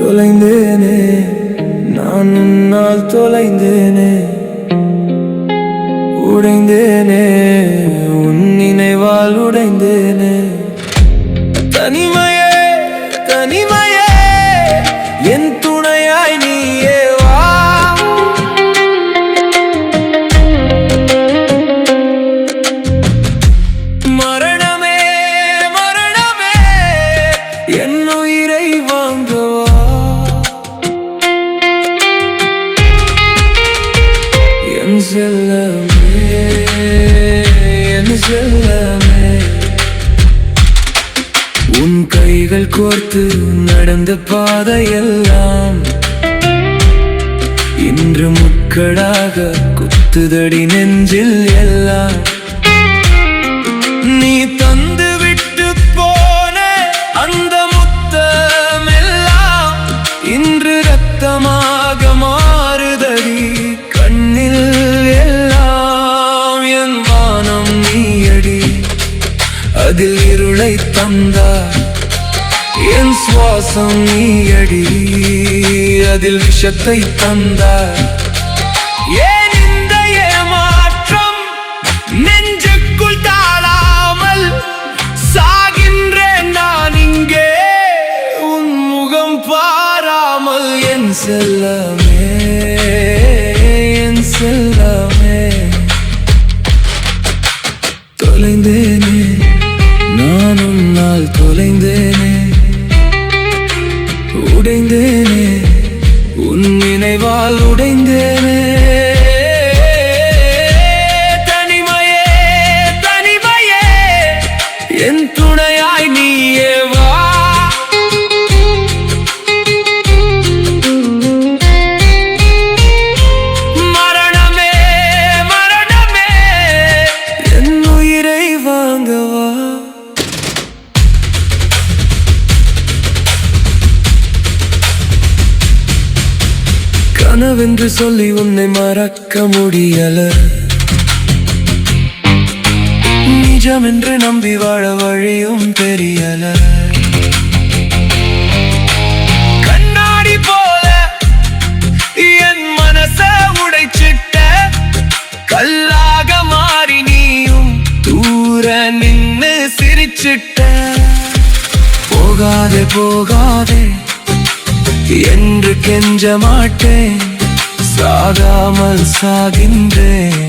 தொலைந்தேனே நான் உன்னால் தொலைந்தேனே உடைந்தேனே உன் நினைவால் உடைந்தேனே தனிமையே தனிமையே என் துணையாய் நீயே வா மரணமே மரணமே என் உயிரை வாங்குவா என் செல்லமே என் செல்லமே உன் கைகள் கோர்த்து நடந்த பாதையெல்லாம் இன்று முட்களாக குத்துதடி நெஞ்சில் எல்லாம் நீ தந்து விட்டு போன அந்த முத்தமெல்லாம் இன்று ரத்தமாக மாறுதடி கண்ணில் எல்லாம் என் வானம் நீயடி அதில் இருளை தந்தார் என் சுவாசம் நீயடி அதில் விஷத்தை தந்தார் ஏன் இந்த ஏமாற்றம் நெஞ்சுக்குள் தாழாமல் சாகின்றேன் நான் இங்கே உன் முகம் பாராமல் என் செல்லமே என் செல்லமே தொலைந்தேனே நான் உன்னால் தொலைந்தேனே உடைந்தேனே உன் நினைவால் உடைந்தேனே தனிமையே தனிமையே என் துணையாய் நீயே வா மரணமே மரணமே என் உயிரை வாங்கவா கனவென்று சொல்லி உன்னை மறக்க முடியல நிஜம் என்று நம்பி வாழ வழியும் தெரியல கண்ணாடி போல என் மனச உடைச்சிட்ட கல்லாக மாறி நீயும் தூர நின்னு சிரிச்சிட்ட போகாதே போகாதே என்று கெஞ்ச மாட்டேன் சாகாமல் சாகின்றேன்